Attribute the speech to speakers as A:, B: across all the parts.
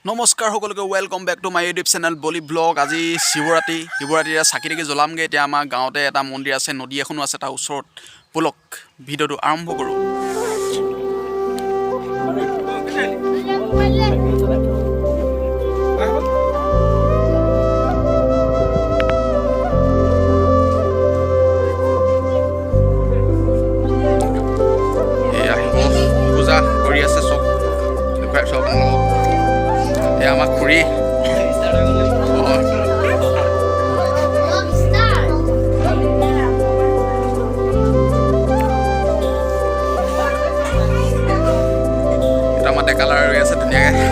A: নমস্কাৰ সকলোকে welcome back to my YouTube channel বলি ব্লগ। আজি শিৱৰাত্ৰিৰে চাকি তাকি জ্বলামগৈ। এতিয়া আমাৰ গাঁৱতে এটা মন্দিৰ আছে, নদী এখনো আছে তাৰ ওচৰত। বলক ভিডিঅ'টো আৰম্ভ কৰোঁ। পূজা কৰি আছে চব চব আমাৰ খুৰী আমাৰ ডেকালাৰ ৰৈ আছে ধুনীয়াকৈ।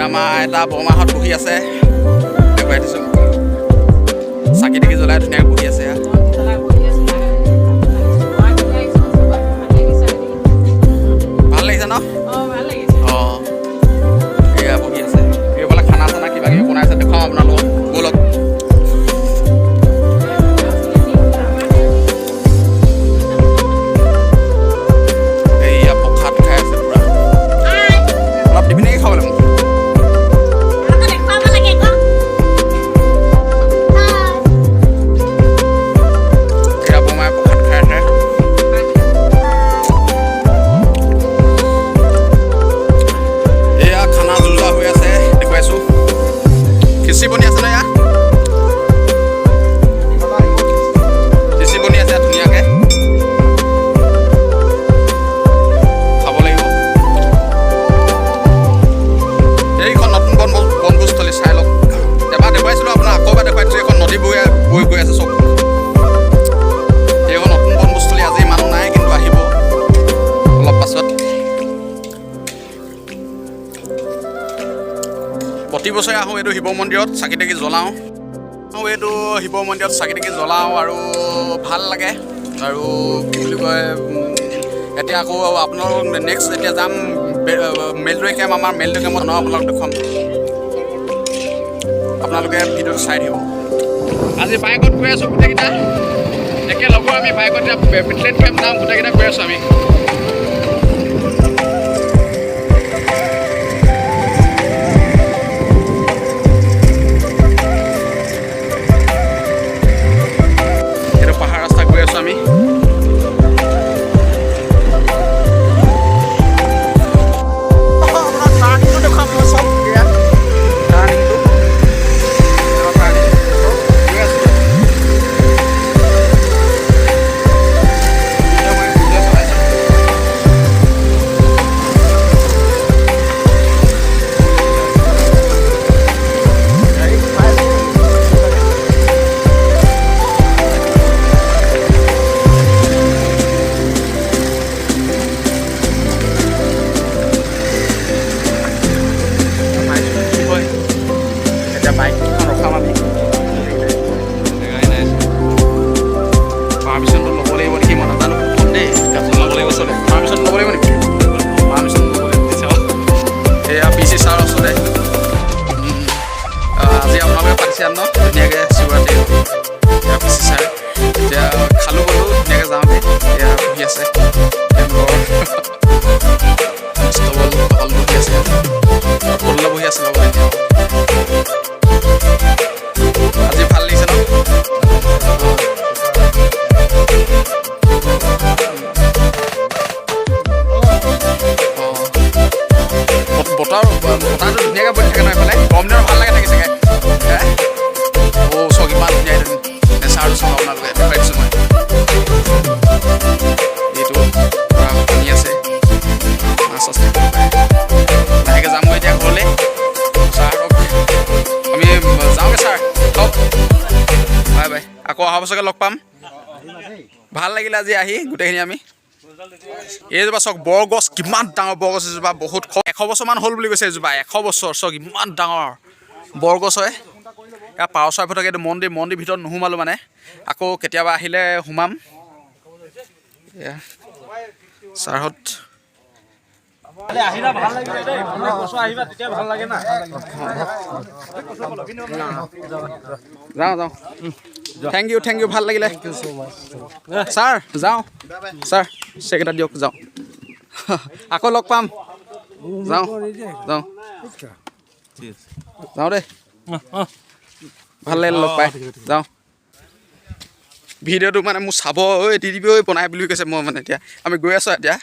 A: আমাৰ এটা বৰমাহঁত বহি আছে, দেখুৱাই দিছোঁ। চাকি তাকি জ্বলাই ধুনীয়াকৈ বহি আছে। ভাল লাগিছে ন? অঁ, এয়া বহি আছে। এইফালে খানা চানা কিবা কিবি বনাইছে, দেখুৱাম আপোনালোকক। ব'লক। এইয়া প্ৰসাদ খাই আছে পূৰা। অলপ দিবি নেকি খাবলৈ মোক? খিচি বনি আছে ন? ইয়াত খিচি বনি আছে ধুনীয়াকৈ, খাব লাগিব। এইখন নতুন বনভোজস্থলী চাই লওক। এবাৰ দেখুৱাইছিলোঁ আপোনাক, আকৌ এবাৰ দেখুৱাই দিছোঁ। এইখন নদী বৈ গৈ আছে চব। এইখন নতুন বনভোজস্থলী। আজি মানুহ নাই কিন্তু আহিব অলপ পাছত। প্ৰতি বছৰে আহোঁ এইটো শিৱ মন্দিৰত চাকি তাকি জ্বলাওঁ। এইটো শিৱ মন্দিৰত চাকি তাকি জ্বলাওঁ আৰু ভাল লাগে। আৰু কি বুলি কয়, এতিয়া আকৌ আপোনালোক নেক্সট এতিয়া যাম মেলদৈ কেম্প। আমাৰ মেলদৈ কেম্পত আপোনালোক দেখুৱাম। আপোনালোকে ভিডিঅ'টো চাই দিব। আজি বাইকত গৈ আছোঁ গোটেইকেইটা একে লগৰ। আমি বাইকত এতিয়া পিটলেট কেম্প যাম, গোটেইকেইটা গৈ আছোঁ আমি। আমি বাইকখন ৰখাম আমি। পাৰ্মিশ্যনটো ল'ব লাগিব নেকি মই নাজানো দেই। ল'ব লাগিব চলে। পাৰ্মিশ্যন ল'ব লাগিব নেকি? পাৰ্মিশ্যন ল'ব লাগিব। এয়া পি চি ছাৰ ওচৰতে আজি আপোনালোকে পাতিছে ন ধুনীয়াকৈ শিৱৰাত্ৰি। এয়া পি চি ছাৰ। এতিয়া খালোঁ গ'লোঁ ধুনীয়াকৈ যাওঁগৈ। এয়া বহি আছে হল বহি আছে, হললৈ বহি আছে লগতে। আজি ভাল লাগিছে ন? বতাহটো ধুনীয়াকৈ বহি থাকে ন এইফালে। গৰম দিনত ভাল লাগে থাকি চাগে। চক ইমান ধুনীয়া নেচাৰটো চাওঁ আপোনালোকে। দেখুৱাই দিছোঁ মই। এইটো পূৰা পানী আছে, মাছ আছে। লাহেকৈ যাম মই এতিয়া ঘৰলৈ। ছাৰক আমি যাওঁগৈ। ছাৰ লওক, বাই বাই। আকৌ অহা বছৰকৈ লগ পাম। ভাল লাগিলে আজি আহি গোটেইখিনি আমি। এইজোপা চাওক বৰগছ, কিমান ডাঙৰ বৰগছ এজোপা। বহুত 100 বছৰমান হ'ল বুলি কৈছে এজোপা। 100 বছৰ চাওক, ইমান ডাঙৰ বৰগছ হয়। ইয়াৰ পাৰ চৰাই ফটকে এইটো মন্দিৰ ভিতৰত নোসোমালোঁ মানে। আকৌ কেতিয়াবা আহিলে সোমাম। ছাৰহঁত
B: আহিবা ভাল লাগিলে দেই অনেক বছৰ আহিবা তেতিয়া ভাল লাগে না
A: যাওঁ থেংক ইউ ভাল লাগিলে ছাৰ যাওঁ ছাৰ চেক এটা দিয়ক যাওঁ আকৌ লগ পাম যাওঁ দেই ভাল লাগিলে লগ পাই যাওঁ ভিডিঅ'টো মানে মোৰ চাব ঐ দি দিবি ঐ বনাই বুলি কৈছে মই মানে এতিয়া আমি গৈ আছোঁ এতিয়া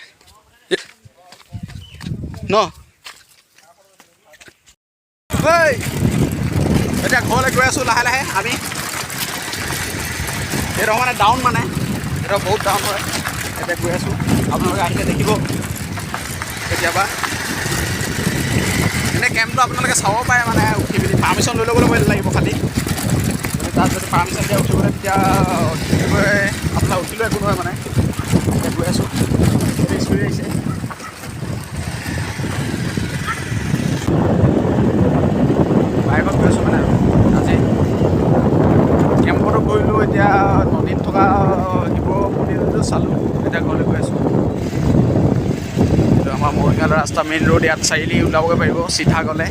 A: ন ঐ এতিয়া ঘৰলৈ গৈ আছোঁ লাহে লাহে আমি এইটো মানে ডাউন মানে এইটো বহুত ডাউন হয় এতিয়া গৈ আছোঁ আপোনালোকে আহিলে দেখিব কেতিয়াবা এনে কেম্পটো আপোনালোকে চাব পাৰে মানে উঠি পিনি পাৰ্মিশ্যন লৈ ল'বলৈ লাগিব খালি তাত যদি পাৰ্মিশ্যন দিয়া উঠিবলৈ তেতিয়া আপোনাৰ উঠিলেও একো নহয় মানে এতিয়া গৈ আছোঁ স্পীড আহিছে বাইকত গৈ আছোঁ মানে আজি কেম্পতো কৰিলোঁ এতিয়া নদীত থকা শিৱ মন্দিৰটো চালোঁ এতিয়া ঘৰলৈ গৈ আছোঁ এইটো আমাৰ মৰিগাঁও ৰাস্তা মেইন ৰোড ইয়াত চাৰিআলি ওলাবগৈ পাৰিব চিধা গ'লে